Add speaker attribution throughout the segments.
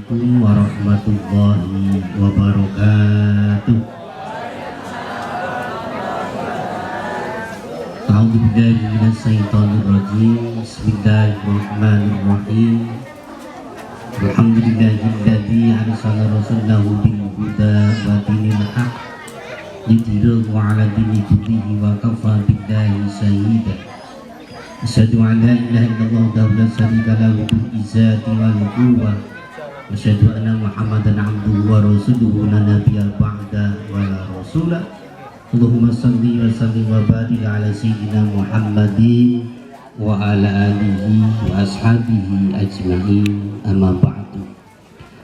Speaker 1: Assalamualaikum warahmatullahi wabarakatuh. A'udzu billahi minasy syaithanir rajim. Bismillahirrahmanirrahim. Alhamdulillahilladzi arsala rasulahu bil huda wa dinil haqq lidhirahu 'ala dini kullihi wa kafa billahi shahida. Asyhadu an la ilaha illallah wahdahu la syarika lahu bil izzati wal quwwah wa asyhadu anna Muhammadan 'abduhu wa rasuluhu la nabiyya ba'da wa la rasula. Allahumma shalli wa sallim wa barik ala sayyidina Muhammadin wa ala alihi wa ashabihi ajma'in, amma ba'du.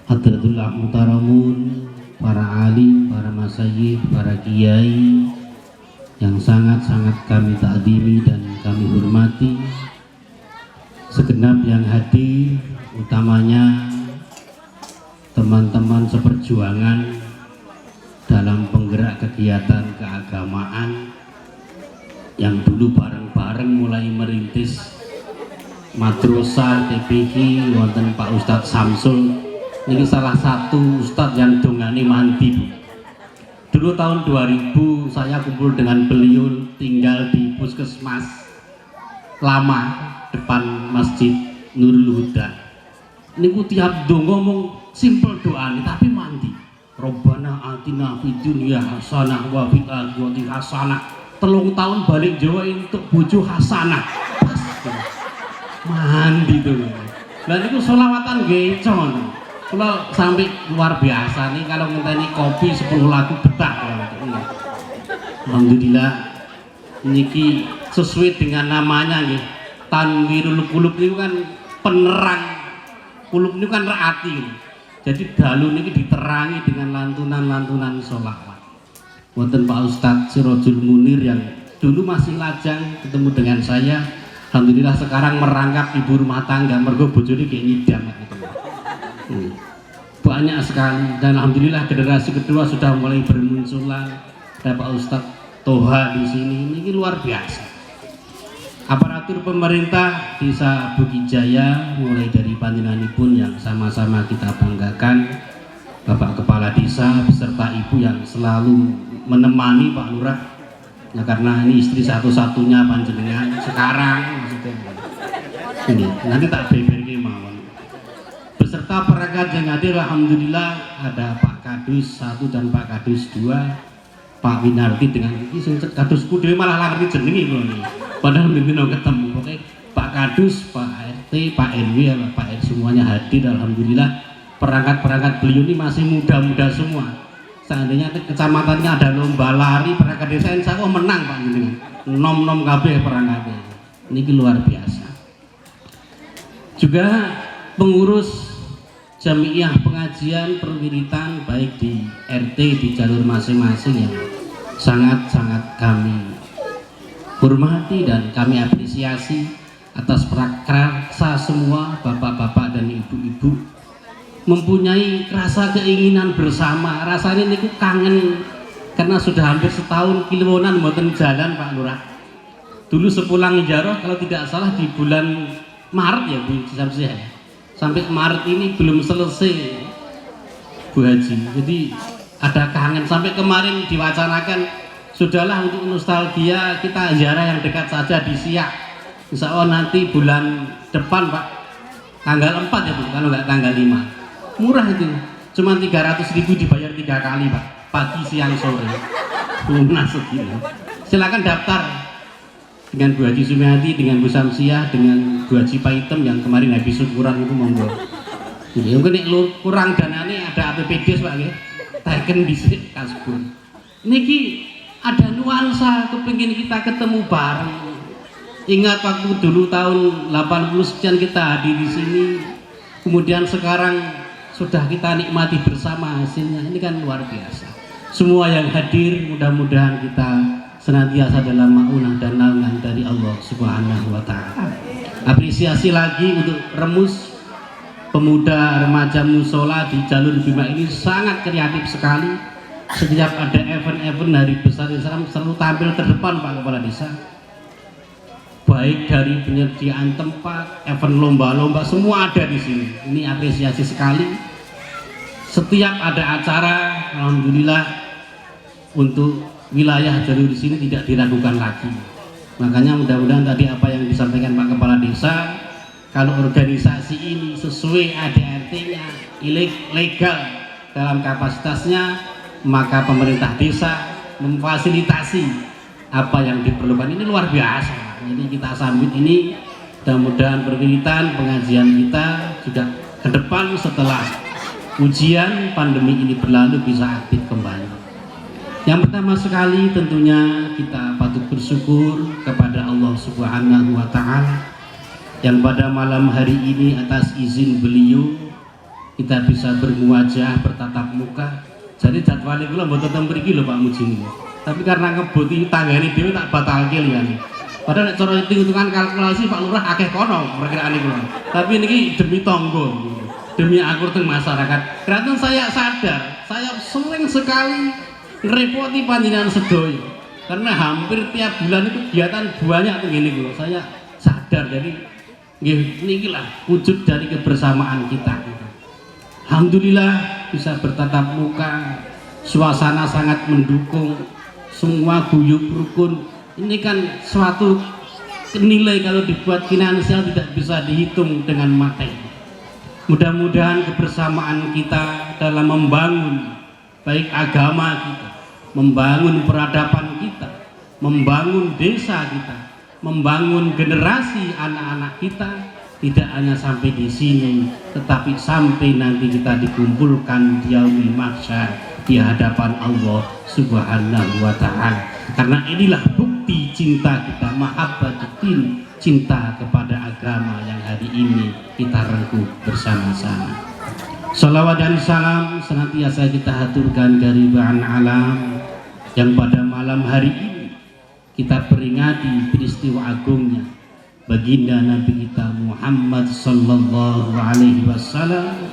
Speaker 1: Hadratul muhtaramun, para alim, para masyayikh, para kiai yang sangat-sangat kami takdimi dan kami hormati, segenap yang hadir, utamanya teman-teman seperjuangan dalam penggerak kegiatan keagamaan yang dulu bareng-bareng mulai merintis madrasah TPQ wonten Pak Ustadz Samsul. Ini salah satu Ustadz yang dongani mandi. Dulu tahun 2000 saya kumpul dengan beliau tinggal di puskesmas lama depan Masjid Nurul Huda. Ini ku tiap do ngomong simple doa nih, tapi mandi. Robbana atina fid dunya hasanah wa fil akhirati hasanah. 3 tahun balik Jawa untuk bojo hasanah. Mandi tuh. Dan itu sholawatan gecon. Kalau sampai luar biasa nih, kalau ngenteni kopi 10 lagu betah. Alhamdulillah niki sesuai dengan namanya nih, Tanwirul Qulub itu kan penerang kulub itu kan raati gitu. Jadi dalu niki diterangi dengan lantunan-lantunan sholawat. Wonten Pak Ustadz Sirojul Munir yang dulu masih lajang ketemu dengan saya, alhamdulillah sekarang merangkap ibu rumah tangga, mergo bojone kayak nyidam gitu. Banyak sekali, dan alhamdulillah generasi kedua sudah mulai bermunculan. Ada Pak Ustadz Toha di sini, ini luar biasa. Aparatur pemerintah Desa Bukijaya mulai dari panjenenganipun yang sama-sama kita banggakan, Bapak Kepala Desa beserta Ibu yang selalu menemani Pak Lurah. Ya karena ini istri satu-satunya panjenengan sekarang maksudnya. Ini nanti tak beber mawon. Beserta perangkat yang hadir, alhamdulillah ada Pak Kadus 1 dan Pak Kadus 2, Pak Winarti dengan ini kadusku dhewe malah lah ngerti jenenge kula niki. Padahal mimpinan ketemu. Oke, Pak Kadus, Pak RT, Pak RW, Pak R semuanya hadir, alhamdulillah. Perangkat-perangkat beliau ini masih muda-muda semua. Seandainya kecamatannya ada lomba lari perangkat desa, insya Allah menang Pak jenengan. Nom-nom kabeh perangkatnya. Niki luar biasa. Juga pengurus jamiah pengajian perwiritan baik di RT di jalur masing-masing yang sangat-sangat kami hormati dan kami apresiasi atas prakarsa semua bapak-bapak dan ibu-ibu mempunyai rasa keinginan bersama. Rasanya ini kangen karena sudah hampir setahun kilonan mboten jalan Pak Lurah. Dulu sepulang ijarah kalau tidak salah di bulan Maret ya Bu Samsiah ya. Sampai Maret ini belum selesai Bu Haji, jadi ada kangen. Sampai kemarin diwacanakan sudahlah untuk nostalgia kita ziarah yang dekat saja di Siak. Insya Allah nanti bulan depan Pak, tanggal 4 ya Bu, kalau nggak tanggal 5. Murah itu, cuma 300.000 dibayar 3 kali Pak, pagi siang sore. Belum masuk gitu. Silakan daftar dengan Bu Haji Sumiati, dengan Bu Samsiah, dengan Bu Haji Paitem yang kemarin habis syukuran itu monggo. Jadi mungkin kurang danane ada APBD Pak ya. Teken dhisik kasbun. Niki ada nuansa kepingin kita ketemu bareng. Ingat waktu dulu tahun 80 sekian kita hadir di sini. Kemudian sekarang sudah kita nikmati bersama hasilnya. Ini kan luar biasa. Semua yang hadir mudah-mudahan kita senantiasa dalam maunah dan naungan dari Allah Subhanahu wa Ta'ala. Apresiasi lagi untuk Remus, pemuda remaja musola di jalur Bima ini sangat kreatif sekali. Setiap ada event-event hari besar Islam selalu tampil terdepan Pak Kepala Desa. Baik dari penyediaan tempat, event lomba-lomba semua ada di sini. Ini apresiasi sekali. Setiap ada acara, alhamdulillah untuk wilayah jalur di sini tidak diragukan lagi. Makanya mudah-mudahan tadi apa yang disampaikan Pak Kepala Desa, kalau organisasi ini sesuai ADRT-nya, legal dalam kapasitasnya, maka pemerintah desa memfasilitasi apa yang diperlukan. Ini luar biasa. Jadi kita sambut ini, mudah-mudahan berkaitan pengajian kita juga ke depan setelah ujian pandemi ini berlalu bisa aktif kembali. Yang pertama sekali tentunya kita patut bersyukur kepada Allah Subhanahu wa Ta'ala yang pada malam hari ini atas izin beliau kita bisa bermuajah, bertatap muka. Jadi jadwalnya kula mboten teng mriki lho Pak Mujin. Tapi karena ngebuti tanggane dhewe tak batalke liyane. Padahal nek cara hitung-hitungan kalkulasi Pak Lurah akeh kono perkiraane kula. Tapi niki demi tangga, demi akur teng masyarakat. Karena saya sadar, saya sering sekali ngerepoti panjenengan sedaya. Karena hampir tiap bulan itu kegiatan banyak tuh gini kula. Saya sadar, jadi nggih niki lah wujud dari kebersamaan kita. Alhamdulillah bisa bertatap muka, suasana sangat mendukung, semua guyub rukun. Ini kan suatu nilai kalau dibuat finansial tidak bisa dihitung dengan materi. Mudah-mudahan kebersamaan kita dalam membangun baik agama kita, membangun peradaban kita, membangun desa kita, membangun generasi anak-anak kita, tidak hanya sampai di sini, tetapi sampai nanti kita dikumpulkan di yaumil mahsyar di hadapan Allah Subhanahu wa Ta'ala. Karena inilah bukti cinta kita, mahabbatin, cinta kepada agama yang hari ini kita rengkuh bersama-sama. Salawat dan salam senantiasa kita haturkan dari Ba'an Alam yang pada malam hari ini kita peringati peristiwa agungnya baginda Nabi kita Muhammad sallallahu alaihi wasallam,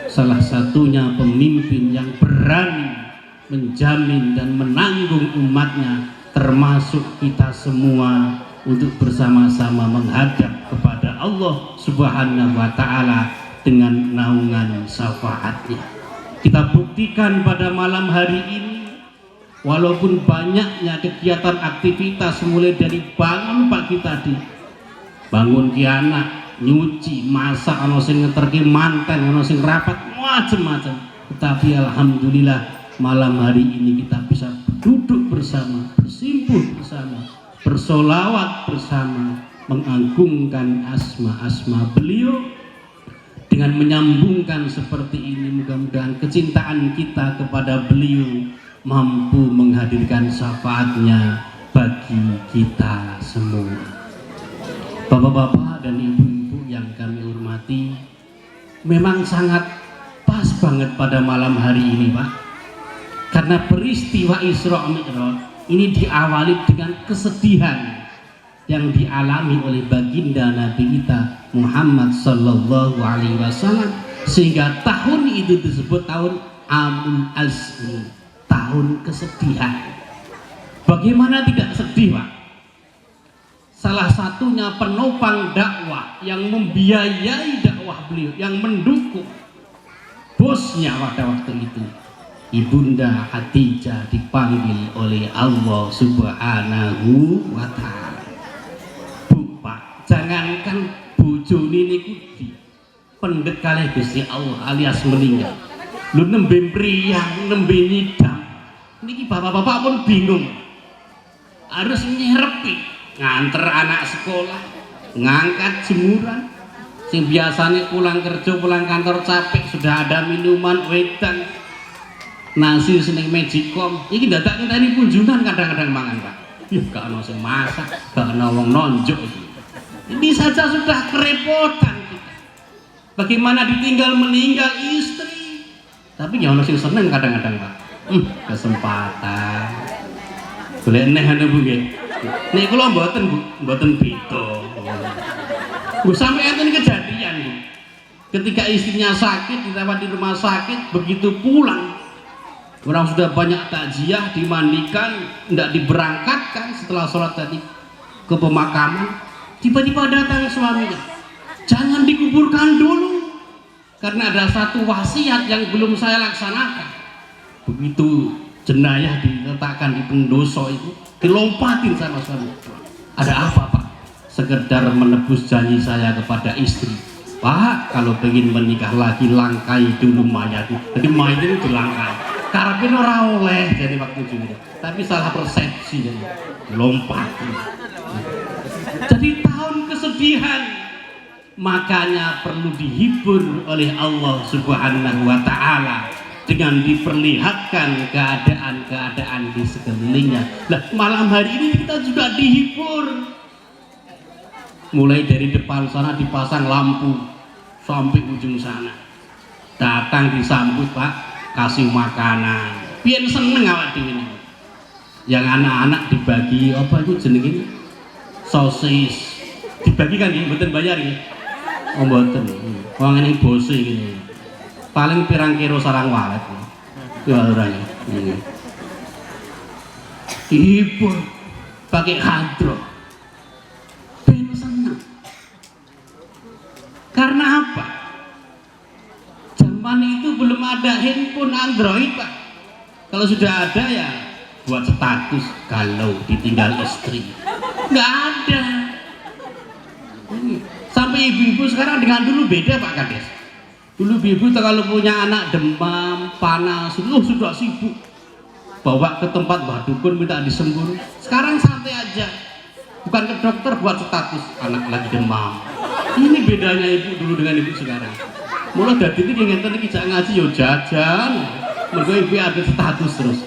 Speaker 1: salah satunya pemimpin yang berani menjamin dan menanggung umatnya, termasuk kita semua, untuk bersama-sama menghadap kepada Allah Subhanahu wa Ta'ala dengan naungan syafaatnya. Kita buktikan pada malam hari ini, walaupun banyaknya kegiatan aktivitas mulai dari bangun pagi tadi, bangun ki anak, nyuci, masak, ana sing ngeterke manten, ana sing rapat, macam-macam. Tetapi alhamdulillah malam hari ini kita bisa duduk bersama, bersimpuh bersama, bersolawat bersama, mengagungkan asma-asma beliau. Dengan menyambungkan seperti ini, mudah-mudahan kecintaan kita kepada beliau mampu menghadirkan syafaatnya bagi kita semua. Bapak-bapak dan ibu-ibu yang kami hormati, memang sangat pas banget pada malam hari ini Pak, karena peristiwa Isra Mi'raj ini diawali dengan kesedihan yang dialami oleh baginda Nabi kita Muhammad sallallahu alaihi wasallam, sehingga tahun itu disebut tahun Amul Asri, tahun kesedihan. Bagaimana tidak sedih Pak? Salah satunya penopang dakwah yang membiayai dakwah beliau, yang mendukung bosnya pada waktu itu, Ibunda Khadijah, dipanggil oleh Allah Subhanahu wa Ta'ala. Bu Pak, jangankan bojone niku di pendet kalih Gusti Allah alias meninggal, lu nembe priyang, nembe nyidam niki bapak-bapak pun bingung, harus nyerepi nganter anak sekolah, ngangkat jemuran. Sing biasanya pulang kerja, pulang kantor capek, sudah ada minuman wedang, nasi seneng magicom, ini dadak kita ini kunjungan kadang-kadang mangan Pak. Gak ada yang masak, gak ada yang nonjok. Ini saja sudah kerepotan kita. Bagaimana ditinggal meninggal istri, tapi ya ada yang seneng kadang-kadang Pak. Kesempatan boleh neh ada Bu nggih. Nek kula mboten Bu, mboten beda. Bu sampai enten kejadian Bu. Ketika istrinya sakit dirawat di rumah sakit, begitu pulang orang sudah banyak takziah, dimandikan, tidak diberangkatkan setelah sholat tadi ke pemakaman, tiba-tiba datang suaminya, jangan dikuburkan dulu karena ada satu wasiat yang belum saya laksanakan. Begitu jenayah diletakkan di pendoso itu, dilompatin sama suami. Ada apa Pak? Sekedar menebus janji saya kepada istri. Pak, kalau pengen menikah lagi langkai dulu mayat. Jadi mayat itu dilangkai. Karena ora oleh jadi waktu itu. Tapi salah persepsi jadi lompatin. Jadi tahun kesedihan. Makanya perlu dihibur oleh Allah Subhanahu wa Ta'ala dengan diperlihatkan keadaan-keadaan di sekelilingnya. Nah, malam hari ini kita juga dihibur. Mulai dari depan sana dipasang lampu sampai ujung sana. Datang disambut Pak, kasih makanan. Biar seneng awak dhewe ini. Yang anak-anak dibagi apa itu jenenge? Sosis. Dibagikan ya, mboten bayar ya. Oh mboten. Wong ini bose gini. Paling pirang kilo sarang walet. Ya ora ya. Ibu pakai hadro. Ben seneng. Karena apa? Zaman itu belum ada handphone Android, Pak. Kalau sudah ada ya buat status kalau ditinggal istri. Nggak ada. Sampai ibu-ibu sekarang dengan dulu beda Pak Kades. Dulu ibu kalau punya anak demam, panas, sudah sibuk bawa ke tempat mbah dukun minta disembuh. Sekarang santai aja, bukan ke dokter buat status anak lagi demam. Ini bedanya ibu dulu dengan ibu sekarang. Mulai dari ini yang ngenten iki jak ngaji yo jajan, mergo ibu ada status terus.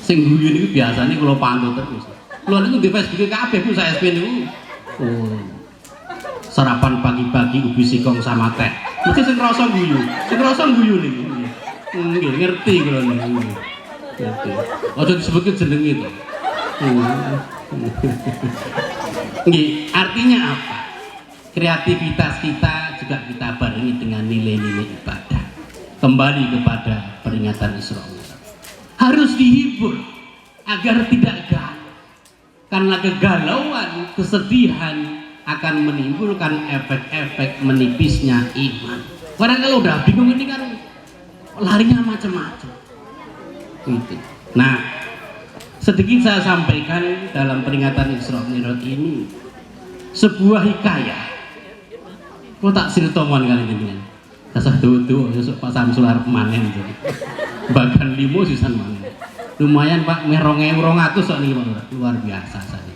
Speaker 1: Sing guyu niku biasanya kalau pantau terus. Lho niku di Facebook kabeh Bu saya SP niku. Oh. Sarapan pagi-pagi ubi singkong sama teh. Mesti sing rasa guyu. Sing rasa guyu niku. Nggih ngerti kula niku. Ngerti. Aja disebut jeneng itu. Nggih, artinya apa? Kreativitas kita juga kita barengi dengan nilai-nilai ibadah. Kembali kepada peringatan Isra Mi'raj. Harus dihibur agar tidak galau. Karena kegalauan, kesedihan akan menimbulkan efek-efek menipisnya iman. Karena kalau udah bingung ini kan larinya macam-macam. Gitu. Nah, sedikit saya sampaikan dalam peringatan Isra Mi'raj ini sebuah hikayah. Kok tak sirtomon kali ini. Kasah tuh Pak Samsul arep manen tuh. Bahkan 5 sisan manen. Lumayan Pak, meh 2.200 kok niki luar biasa saya.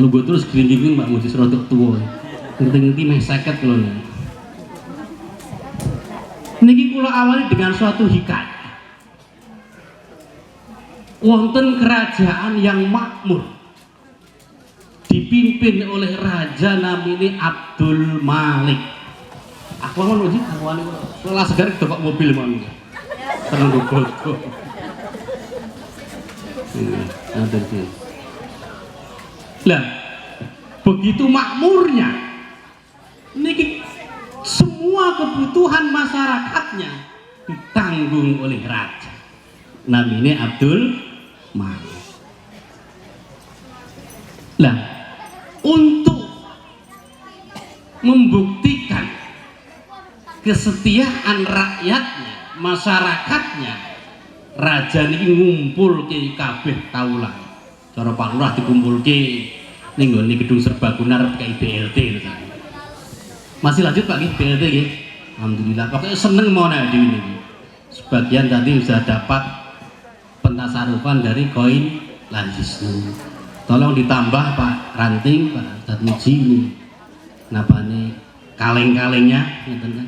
Speaker 1: Lu gue terus gering-gering Mbak Musis rodok tua. Ngerti-ngerti meh 50 kilo nih. Niki kula awali dengan suatu hikayah. Wonten kerajaan yang makmur dipimpin oleh raja namanya Abdul Malik. Aku ngono iki kawan iki. Lah segar kok mobil mon. Tenang gogo. Lah begitu makmurnya niki semua kebutuhan masyarakatnya ditanggung oleh raja namanya Abdul Malik. Lah untuk membuktikan kesetiaan rakyatnya, masyarakatnya, raja niki ngumpul ke kabeh kaulah. Cara Pak Lurah dikumpulke ning nggone gedung serbaguna kayak BLT gitu. Masih lanjut Pak nggih BLT nggih. Alhamdulillah pokoknya seneng mau nek dhewe niki. Sebagian tadi sudah dapat pentasarufan dari koin Lanjisnu. Tolong ditambah Pak Ranting, Pak Ustadz Muji ini. Kenapa nih kaleng-kalengnya ngeten kan?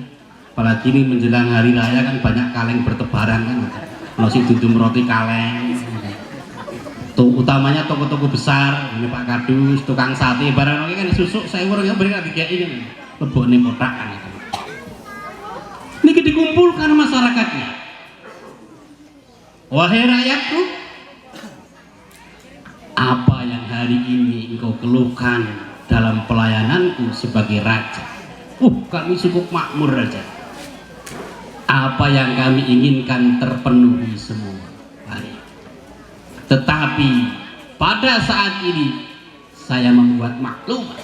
Speaker 1: Apalagi ini menjelang hari raya kan banyak kaleng bertebaran kan. Nasi dudum roti kaleng. Tuh utamanya toko-toko besar, ini Pak Kadus, tukang sate, barang kan susuk saya orang beri lagi kayak ini, lebokne kotak kan itu. Niki dikumpulkan masyarakatnya. Wahai rakyatku, apa yang hari ini engkau keluhkan dalam pelayananku sebagai raja? Kami cukup makmur raja. Apa yang kami inginkan terpenuhi semua. Baik. Tetapi pada saat ini saya membuat maklumat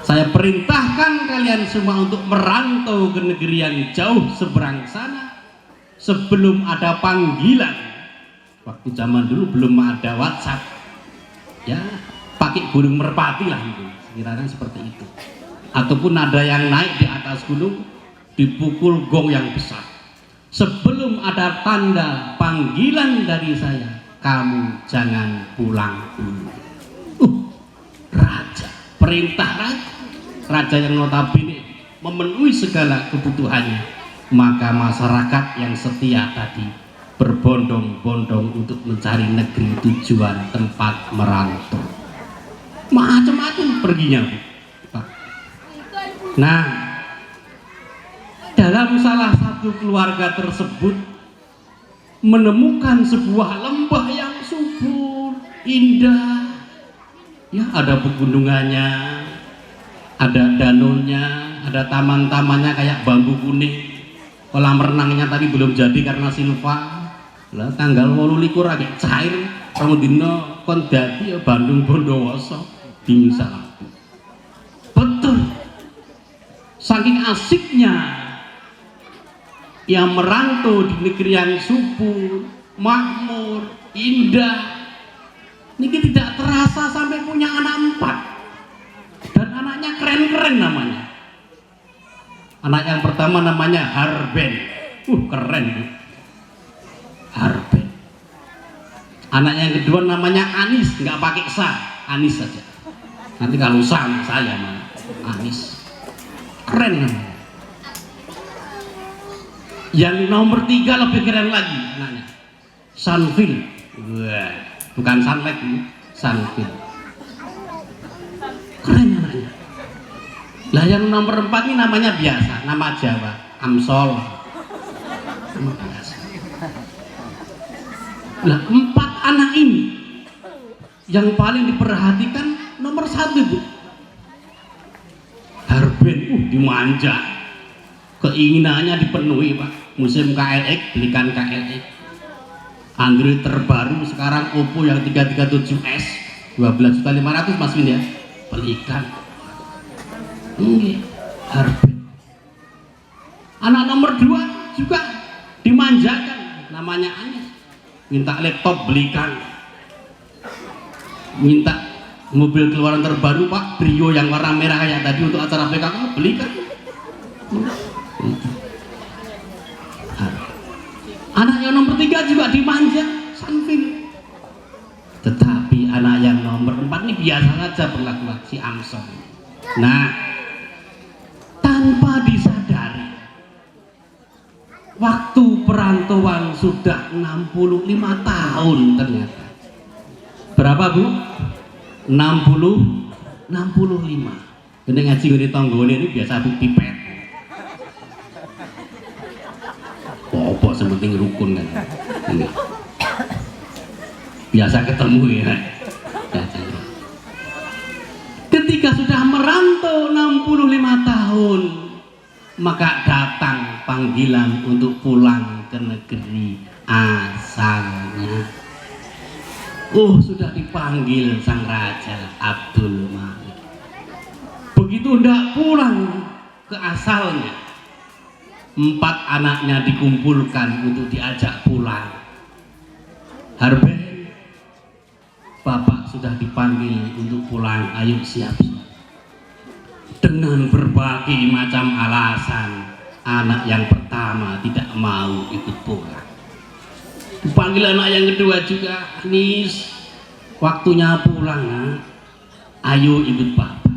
Speaker 1: Saya perintahkan kalian semua untuk merantau ke negeri yang jauh seberang sana sebelum ada panggilan. Waktu zaman dulu belum ada WhatsApp, ya pakai burung merpati lah itu, sekiranya seperti itu. Ataupun ada yang naik di atas gunung dipukul gong yang besar. Sebelum ada tanda panggilan dari saya, kamu jangan pulang dulu. Raja, perintah raja, raja yang notabene memenuhi segala kebutuhannya. Maka masyarakat yang setia tadi berbondong-bondong untuk mencari negeri tujuan tempat merantau. Macam-macam perginya, Pak. Nah, dalam salah satu keluarga tersebut menemukan sebuah lembah yang subur, indah. Ya, ada pegunungannya, ada danaunya, ada taman-tamannya kayak bambu kuning. Kolam renangnya tadi belum jadi karena silva. Lah tanggal 28 agak cair, pramudina kon dadi ya Bandung Bondowoso dimisal. Betul. Saking asiknya yang merantau di negeri yang subur, makmur, indah. Niki tidak terasa sampai punya anak 4 dan anaknya keren-keren namanya. Anak yang pertama namanya Harben, keren bu. Harben. Anak yang kedua namanya Anis, nggak pakai sa, Anis saja. Nanti kalau sama saya mana Anis, keren namanya. Yang nomor 3 lebih keren lagi anaknya, Sanfil. Wah, bukan Sunlight, Sanfil. Keren anaknya. Lah yang nomor 4 ini namanya biasa, nama Jawa, Amsol. Nama biasa. Lah 4 anak ini yang paling diperhatikan nomor 1 bu, Harben. Dimanja, keinginannya dipenuhi pak. Musim KLX belikan KLX. Android terbaru sekarang Oppo yang 337S 12.500.000 Mas Win ya, belikan. Harben. Anak nomor 2 juga dimanjakan, namanya Anis. Minta laptop belikan, minta mobil keluaran terbaru pak, Brio yang warna merah kayak tadi untuk acara PKK belikan. Anak yang nomor 3 juga dimanja, Sanfil. Tetapi anak yang nomor 4 ini biasa saja berlaku, si Amson. Nah, tanpa disadari waktu perantauan sudah 65 tahun ternyata. Berapa bu? 65. Ini ngaji di tonggone ini biasa bukti pet. Pokok sementing rukun kan. Ini. Biasa ketemu ya. Ketika sudah merantau 65 tahun, maka datang panggilan untuk pulang ke negeri asalnya. Sudah dipanggil sang raja Abdul Malik. Begitu hendak pulang ke asalnya, 4 anaknya dikumpulkan untuk diajak pulang. Harben, bapak sudah dipanggil untuk pulang, ayo siap-siap. Dengan berbagai macam alasan, anak yang pertama tidak mau ikut pulang. Dipanggil anak yang kedua juga, Nis, waktunya pulang nak. Ayo ikut bapak.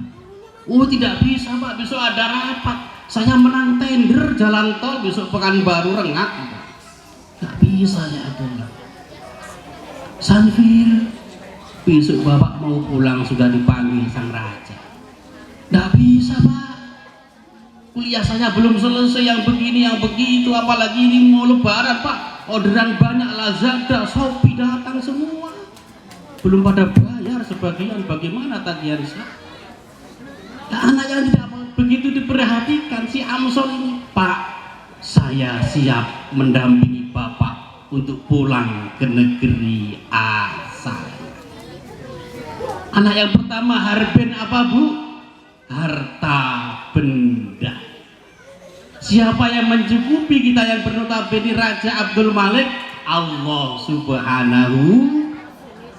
Speaker 1: Tidak bisa pak, besok ada rapat. Saya menang tender jalan tol besok Pekanbaru Rengat. Gak bisa ya pulang. Sanfil, besok bapak mau pulang sudah dipanggil sang raja. Gak bisa pak, kuliah saya belum selesai, yang begini yang begitu, apalagi ini mau lebaran pak, orderan banyak, Lazada, Shopee datang semua, belum pada bayar sebagian, bagaimana tagihan saya? Nah, anak yang tidak begitu diperhatikan si Amson ini, pak, saya siap mendampingi bapak untuk pulang ke negeri asal. Anak yang pertama Harben apa bu? harta benda. Siapa yang mencukupi kita yang bernotabene Raja Abdul Malik? Allah Subhanahu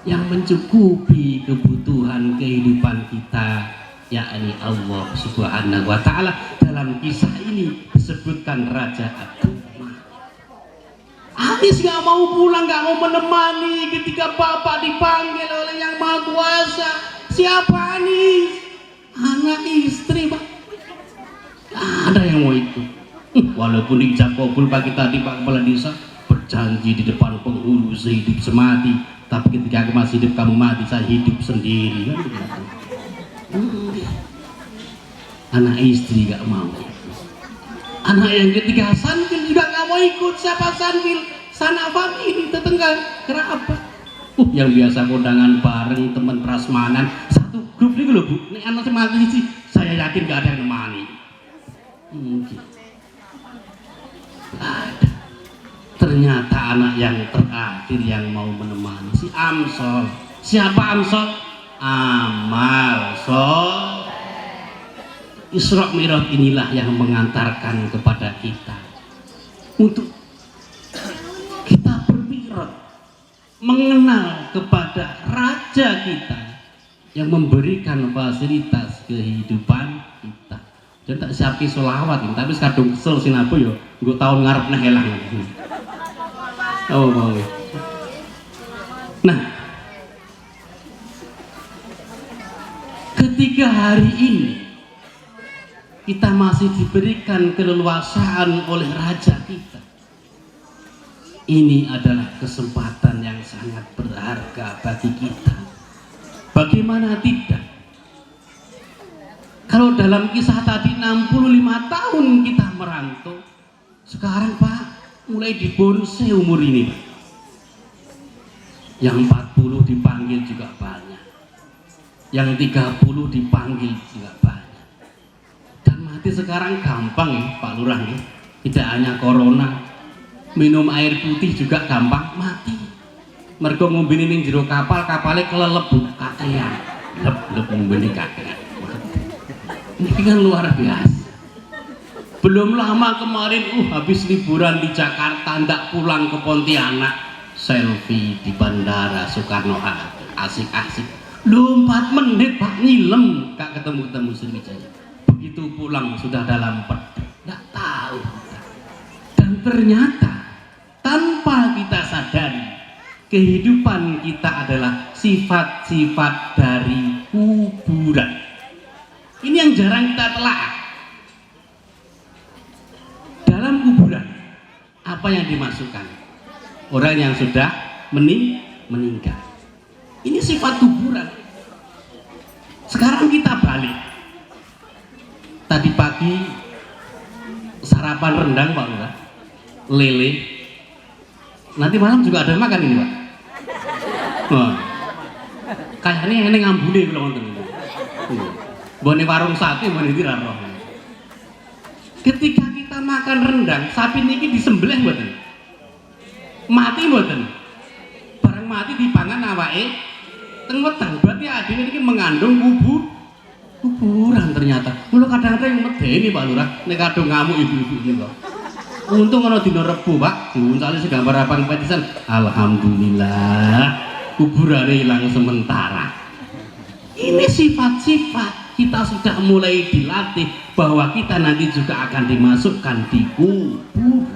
Speaker 1: yang mencukupi kebutuhan kehidupan kita, yakni Allah Subhanahu wa ta'ala. Dalam kisah ini disebutkan Raja Abdul Malik. Anis gak mau pulang, gak mau menemani ketika bapak dipanggil oleh yang Maha Kuasa. Siapa Anis? Anak istri, Pak. Ada yang mau ikut. Walaupun ijab kabul pagi tadi Pak Kepala Desa berjanji di depan penghulu sehidup semati, tapi ketika aku masih hidup kamu mati, saya hidup sendiri, kan begitu. Anak istri gak mau. Anak yang ketiga Sanfil juga gak mau ikut. Siapa Sanfil? Sanak famili, tetangga kerabat. Yang biasa kondangan bareng teman prasmanan satu grup nih loh Bu. Ini anak semati sih, saya yakin gak ada yang nemani. Mungkin ada. Ternyata anak yang terakhir yang mau menemani si Amsol. Siapa Amsol? Amal Sol. Isra Mi'raj inilah yang mengantarkan kepada kita untuk kita bermi'raj, mengenal kepada Raja kita yang memberikan fasilitas kehidupan kita. Dan tak siapi solawat, tapi sekadung kesel sinapu yo, gue tahun ngarep nah helang. Oh mau. Nah, ketika hari ini kita masih diberikan keleluasaan oleh Raja kita, ini adalah kesempatan yang sangat berharga bagi kita. Bagaimana tidak? Kalau dalam kisah tadi 65 tahun kita merantau, sekarang Pak mulai dibonsai umur ini Pak. Yang 40 dipanggil juga banyak, yang 30 dipanggil juga banyak. Dan mati sekarang gampang ya Pak Lurah ya. Tidak hanya corona, minum air putih juga gampang mati. Mergo ngombene ning jero kapal, kapale kelelep kakean. Lep ngombene kakean. Ini kan luar biasa. Belum lama kemarin habis liburan di Jakarta ndak pulang ke Pontianak, selfie di bandara Soekarno-Hatta, asik-asik. 4 menit Pak nyilem gak ketemu Sriwijaya. Begitu pulang sudah dalam perut, nggak tahu. Dan ternyata tanpa kita sadari, kehidupan kita adalah sifat-sifat dari kuburan. Ini yang jarang kita telaah. Dalam kuburan apa yang dimasukkan? Orang yang sudah meninggal. Ini sifat kuburan. Sekarang kita balik. Tadi pagi sarapan rendang Pak Lurah, lele. Nanti malam juga ada makan ini Pak. Wah, kayaknya ini ngambune kalau nonton ini. Bone warung sate, bone diraro. Ketika kita makan rendang, sapi niki disembelih mboten? Mati mboten? Barang mati dipangan awake teng weteng. Berarti adine niki mengandung kuburan ternyata. Mula kadang-kadang yang medeni Pak Lurah, nek kadung ngamuk ibu-ibu niku. Untung ana dina Rebo Pak, diuncali segambar apang petisan. Alhamdulillah, kuburane hilang sementara. Ini sifat-sifat kita sudah mulai dilatih bahwa kita nanti juga akan dimasukkan di kubur.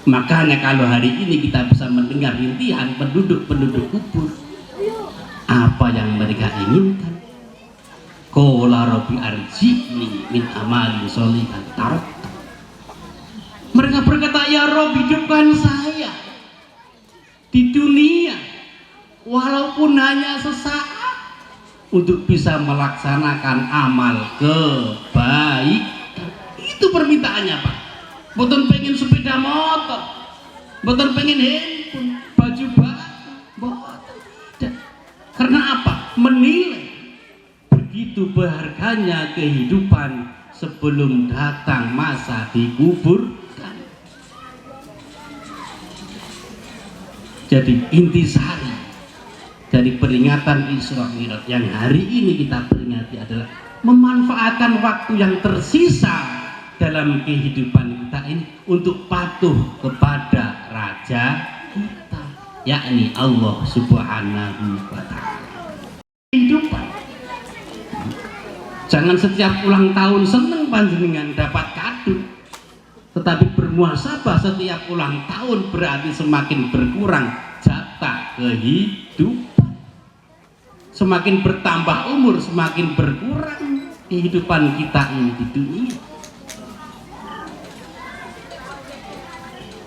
Speaker 1: Makanya kalau hari ini kita bisa mendengar rintihan penduduk-penduduk kubur, apa yang mereka inginkan? Qala rabbi arji'ni min amalin sholihan taraktu. Mereka berkata, ya Rob, hidupkan saya di dunia walaupun hanya sesaat untuk bisa melaksanakan amal kebaikan. Itu permintaannya Pak. Bukan pengen sepeda motor, bukan pengen handphone, baju baru, tidak. Karena apa? Menilai begitu berharganya kehidupan sebelum datang masa dikuburkan. Jadi intisari dari peringatan Isra Mi'raj yang hari ini kita peringati adalah memanfaatkan waktu yang tersisa dalam kehidupan kita ini untuk patuh kepada Raja kita, yakni Allah Subhanahu wa Ta'ala. Kehidupan, jangan setiap ulang tahun seneng panjenengan dapat kado, tetapi bermuhasabah setiap ulang tahun berarti semakin berkurang jatah kehidupan. Semakin bertambah umur, semakin berkurang kehidupan kita ini di dunia.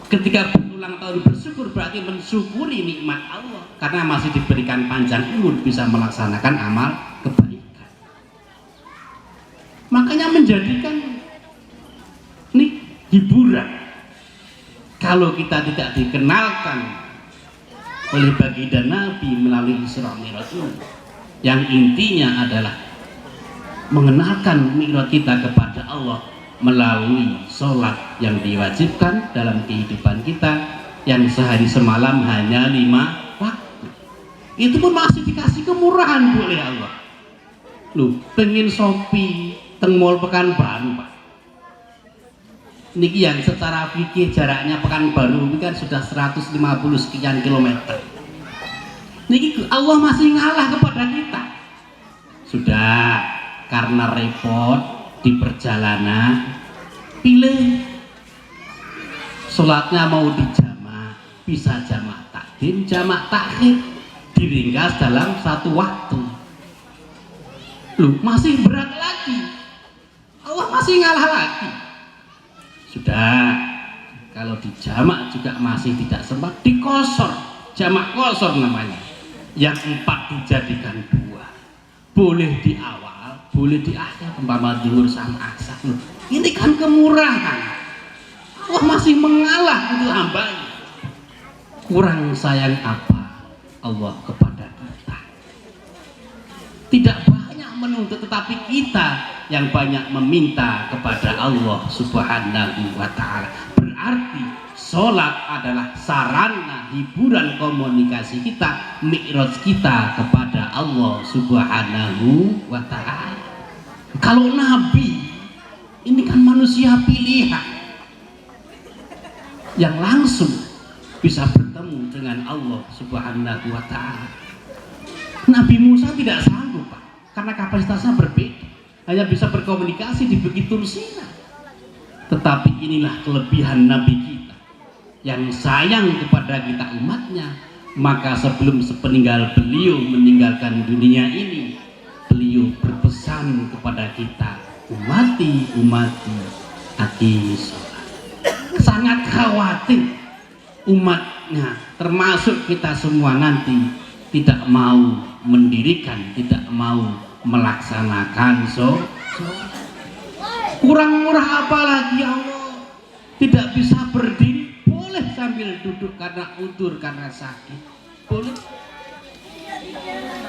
Speaker 1: Ketika berulang tahun bersyukur berarti mensyukuri nikmat Allah karena masih diberikan panjang umur bisa melaksanakan amal kebaikan. Makanya menjadikan ini hiburan kalau kita tidak dikenalkan oleh baginda Nabi melalui Isra Mi'raj ini, yang intinya adalah mengenalkan mi'raj kita kepada Allah melalui sholat yang diwajibkan dalam kehidupan kita yang sehari semalam hanya 5 waktu. Itu pun masih dikasih kemurahan oleh Allah. Loh, pengen Shopee teng mall Pekanbaru, Pak. Niki yang secara fikih jaraknya Pekanbaru ini kan sudah 150 sekian kilometer. Niki Allah masih ngalah kepada kita. Sudah, karena repot di perjalanan, pilih sholatnya mau dijamak, bisa jamak takdim, jamak takhir, diringkas dalam satu waktu. Loh, masih berat lagi. Allah masih ngalah lagi. Sudah, kalau dijamak juga masih tidak sempat, dikosor, jamak kosor namanya. Yang 4 dijadikan 2, boleh di awal, boleh di akhir, umpama zuhur sama asar. Ini kan kemurahan. Allah masih mengalah untuk hambanya. Kurang sayang apa Allah kepada kita? Tidak banyak menuntut, tetapi kita yang banyak meminta kepada Allah Subhanahu wa Ta'ala. Berarti sholat adalah sarana hiburan komunikasi kita, mi'raj kita kepada Allah Subhanahu wa Ta'ala. Kalau Nabi ini kan manusia pilihan yang langsung bisa bertemu dengan Allah Subhanahu wa Ta'ala. Nabi Musa tidak sanggup, Pak, karena kapasitasnya berbeda, hanya bisa berkomunikasi di Bukit Tursina. Tetapi inilah kelebihan Nabi kita yang sayang kepada kita umatnya. Maka sebelum sepeninggal beliau meninggalkan dunia ini, beliau berpesan kepada kita, umati aqimis sholat. Sangat khawatir umatnya termasuk kita semua nanti tidak mau mendirikan, tidak mau melaksanakan sholat. Kurang murah apalagi Allah, tidak bisa berdiri, boleh sambil duduk karena udur, karena sakit, boleh.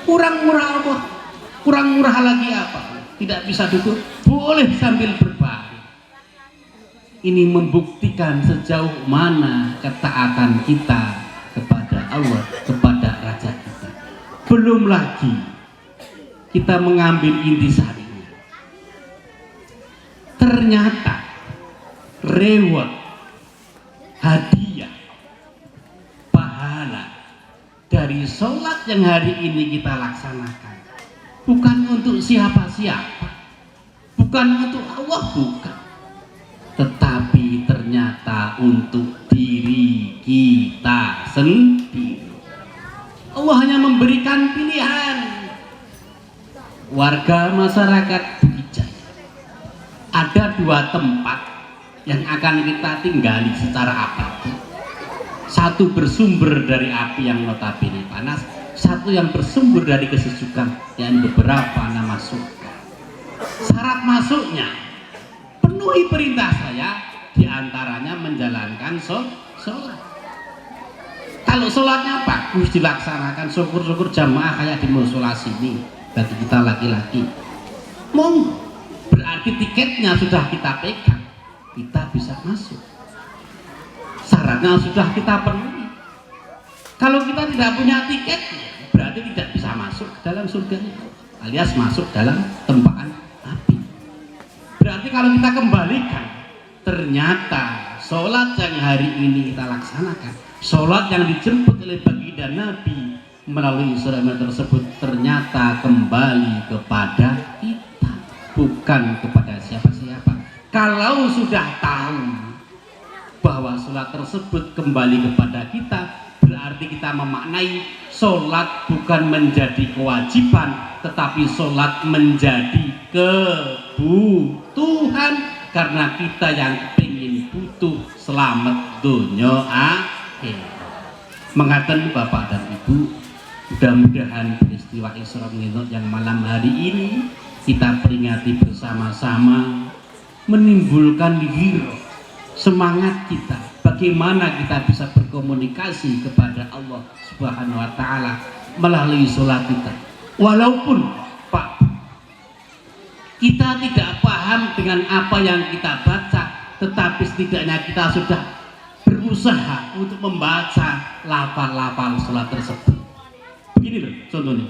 Speaker 1: Kurang murah Allah, kurang murah lagi apa? Tidak bisa duduk, boleh sambil berbaring. Ini membuktikan sejauh mana ketaatan kita kepada Allah, kepada Raja kita. Belum lagi kita mengambil intisarinya. Ternyata reward, hadiah, pahala dari sholat yang hari ini kita laksanakan bukan untuk siapa-siapa, bukan untuk Allah, bukan, tetapi ternyata untuk diri kita sendiri. Allah hanya memberikan pilihan. Warga masyarakat Bukit Jaya, ada 2 tempat yang akan kita tinggali secara apapun. Satu bersumber dari api yang notabene panas, satu yang bersumber dari kesejukan yang beberapa nama surga. Syarat masuknya penuhi perintah saya, diantaranya menjalankan sholat. Kalau sholatnya bagus dilaksanakan, syukur-syukur jamaah kayak di musola sini. Bagi kita laki-laki, monggo, berarti tiketnya sudah kita pegang, kita bisa masuk. Syaratnya sudah kita penuhi. Kalau kita tidak punya tiketnya, berarti tidak bisa masuk dalam surganya, alias masuk dalam tempaan api. Berarti kalau kita kembalikan, ternyata sholat yang hari ini kita laksanakan, sholat yang dijemput oleh baginda Nabi melalui surah tersebut, ternyata kembali kepada kita, bukan kepada siapa-siapa. Kalau sudah tahu bahwa sholat tersebut kembali kepada kita, berarti kita memaknai sholat bukan menjadi kewajiban, tetapi sholat menjadi kebutuhan, karena kita yang ingin butuh selamat dunia akhir. Mengaten Bapak dan Ibu, mudah-mudahan peristiwa Isra Mi'raj yang malam hari ini kita peringati bersama-sama menimbulkan ghirah, semangat kita bagaimana kita bisa berkomunikasi kepada Allah Subhanahu wa taala melalui sholat kita. Walaupun Pak, kita tidak paham dengan apa yang kita baca, tetapi setidaknya kita sudah berusaha untuk membaca lafal-lafal sholat tersebut. Begini loh contohnya,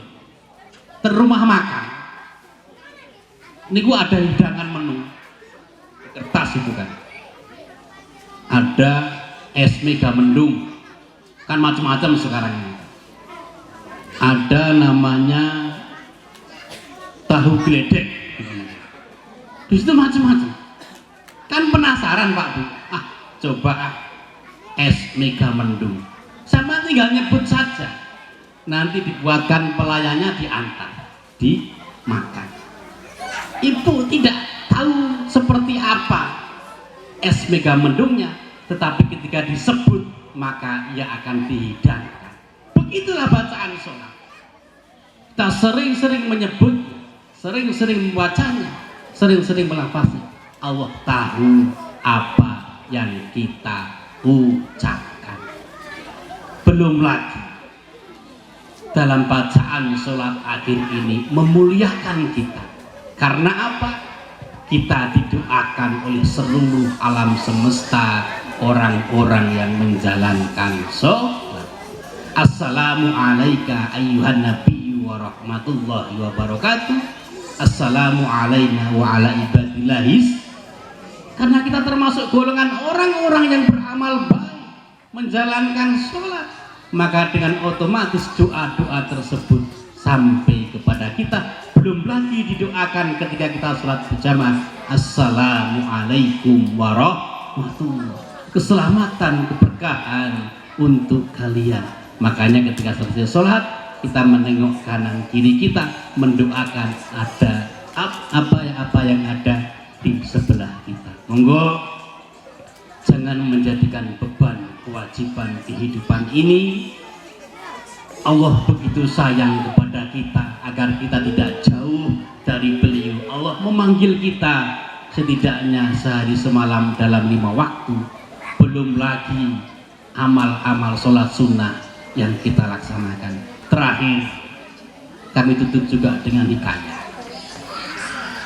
Speaker 1: terumah makan ini gua ada hidangan menu kertas itu kan, ada es mega mendung kan, macam-macam sekarang ini, ada namanya tahu geledek di situ, macam-macam kan. Penasaran Pak Bu, coba es mega mendung, sama tinggal nyebut saja, nanti dibuatkan pelayannya, diantar, dimakan. Ibu tidak tahu seperti apa es mega mendungnya, tetapi ketika disebut maka ia akan dihidangkan. Begitulah bacaan sholat. Kita sering-sering menyebut, sering-sering membacanya, sering-sering melafaznya. Allah tahu apa yang kita ucapkan. Belum lagi dalam bacaan sholat akhir ini memuliakan kita. Karena apa? Kita didoakan oleh seluruh alam semesta, orang-orang yang menjalankan sholat. Assalamu alayka ayyuhan nabiyyu wa rahmatullahi wa barakatuh. Assalamu alayna wa ala ibadillahis. Karena kita termasuk golongan orang-orang yang beramal baik, menjalankan sholat, maka dengan otomatis doa-doa tersebut sampai kepada kita. Belum lagi didoakan ketika kita sholat berjamaah, assalamualaikum warahmatullahi, keselamatan, keberkahan untuk kalian. Makanya ketika selesai sholat kita menengok kanan kiri kita, mendoakan ada apa yang ada di sebelah kita. Monggo jangan menjadikan beban kewajiban kehidupan ini. Allah begitu sayang kepada kita agar kita tidak jauh dari beliau. Allah memanggil kita setidaknya sehari semalam dalam 5 waktu. Belum lagi amal-amal sholat sunnah yang kita laksanakan. Terakhir kami tutup juga dengan hikayat.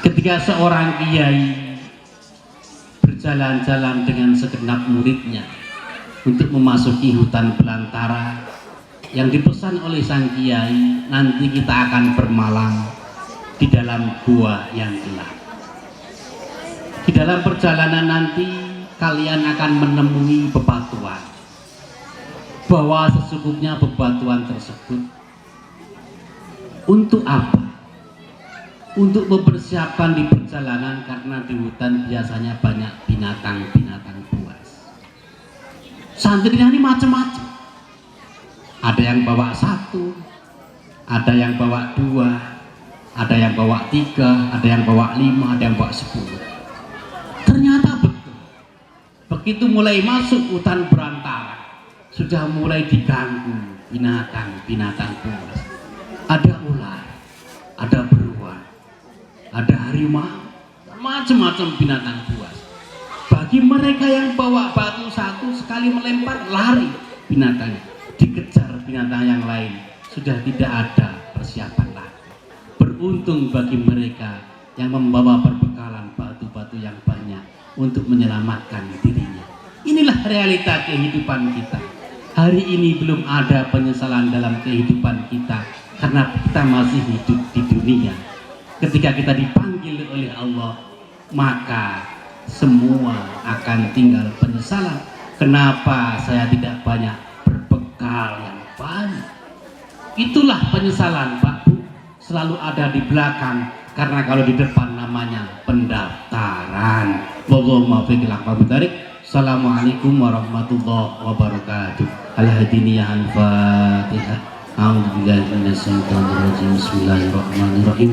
Speaker 1: Ketika seorang kiai berjalan-jalan dengan segenap muridnya untuk memasuki hutan belantara, yang dipesan oleh sang kiai, nanti kita akan bermalam di dalam gua yang gelap. Di dalam perjalanan nanti kalian akan menemui bebatuan, bahwa sesungguhnya bebatuan tersebut untuk apa? Untuk mempersiapkan di perjalanan, karena di hutan biasanya banyak binatang-binatang buas. Santrinya ini macam-macam. Ada yang bawa 1, ada yang bawa 2, ada yang bawa 3, ada yang bawa 5, ada yang bawa 10. Ternyata betul, begitu mulai masuk hutan belantara sudah mulai diganggu binatang-binatang buas. Ada ular, ada beruang, ada harimau, macam-macam binatang buas. Bagi mereka yang bawa batu 1, sekali melempar lari binatangnya, dikejar binatang yang lain, sudah tidak ada persiapan lagi. Beruntung bagi mereka yang membawa perbekalan batu-batu yang banyak untuk menyelamatkan dirinya. Inilah realita kehidupan kita. Hari ini belum ada penyesalan dalam kehidupan kita, karena kita masih hidup di dunia. Ketika kita dipanggil oleh Allah, maka semua akan tinggal penyesalan. Kenapa saya tidak banyak berbekal yang banyak? Itulah penyesalan, Pak Bu, selalu ada di belakang, karena kalau di depan namanya pendaftaran. Wallahu muwaffiq ila aqwamit thoriq. Assalamualaikum warahmatullahi wabarakatuh. Al-hadiniyah al-fatihah. A'udzubillahi minasyaitonir rajim. Bismillahirrahmanirrahim.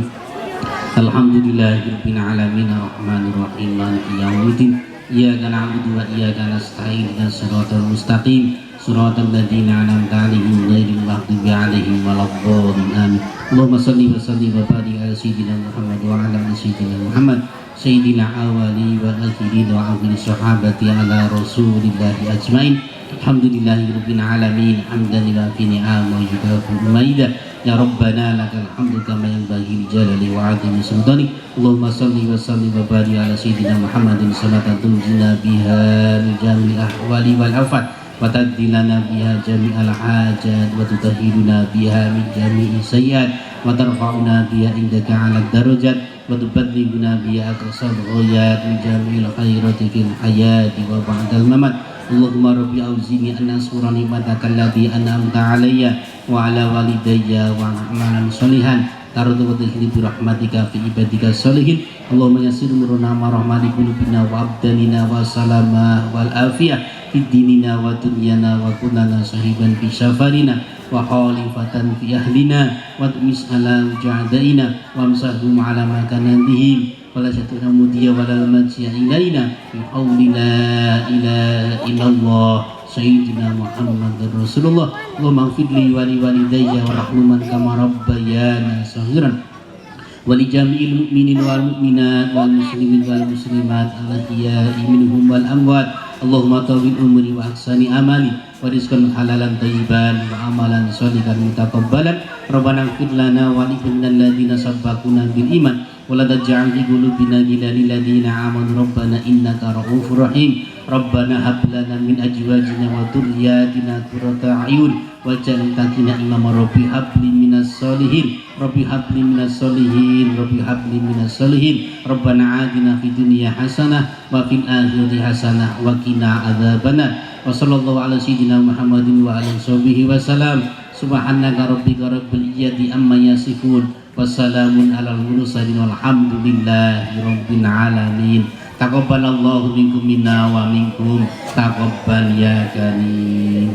Speaker 1: Alhamdulillahirabbil alamin arrahmanir rahim maliki yaumiddin. Iyyaka na'budu wa iyyaka nasta'in ihdinas siratal mustaqim siratal ladzina an'amta 'alaihim ghairil maghdubi 'alaihim waladdallin amin. Allahumma shalli wa sallim wa barik ala sayyidina Muhammad wa ala ali sayyidina Muhammad sayyidina awwali wa akhirin wa akhir sahabati ala rasulillahi ajmain. Alhamdulillahirabbil alamin hamdan lillahi ni'am wa yudafu maidah. Ya Rabbana lakal hamdu kama yanbaghi li jalali wa 'azimi sultanik. Allahumma shalli wa sallim wa barik ala sayyidina Muhammadin salatan tunjina biha min jami'il ahwali wal afat wa tadillana biha jami'al hajat wa tutahhiruna biha min jami'i sayyi'at wa tarfa'una biha indaka 'ala darajat wa tuballighuna biha aqsal ghayat min jami'il khairati fil hayati wa ba'dal mamat. Allahumma rabbi auzini an asura ni'mataka allati an'amta alayya wa ala walidayya wa amalan sholihan tardu wa tahli bi rahmatika fi ibadika sholihin. Allahumma yassir umurana ma rahmani qulubina wa abdanina wa salama wal afiyah fi dinina wa dunyana wa kunana sahiban fi safarina wa khalifatan fi ahlina wa tumis ala ja'daina wa amsahum ala makanatihim wala jatuhna mudiya wala majiya ilaina bi hauli la ilaha illallah sayyidina Muhammadur Rasulullah. Allahumma ighfirli wa li walidayya warhamhum kama rabbayani shaghiran wa li jami'il mu'minin wal mu'minat wal muslimin wal muslimat al-ahya'i minhum wal amwat. Allahumma tawil umri wa ahsani amali wa rizqan halalan thayyiban wa amalan sholihan mutaqabbalan. Rabbana ighfir lana wa li ladzina sabaquna bil iman wa la taj'al fi qulubina ghillan lil ladzina amanu rabbana innaka ra'ufur rahim. Rabbana hab lana min azwajina wa dhurriyyatina qurrata a'yun waj'alna lil imama rabbi habli minas solihin rabbi habli minas solihin rabbi habli minas solihin. Rabbana atina fid dunya hasanah wa fil akhirati hasanah wa qina adzabannar. Wa sallallahu ala sayyidina Muhammadin wa alihi washabihi wasallam. Subhanaka rabbika rabbil izzati amma yasifun wassalamun alal mursalin walhamdulillahi rabbil alamin. Taqabbalallahu minkum minna wa minkum taqabbal ya karim.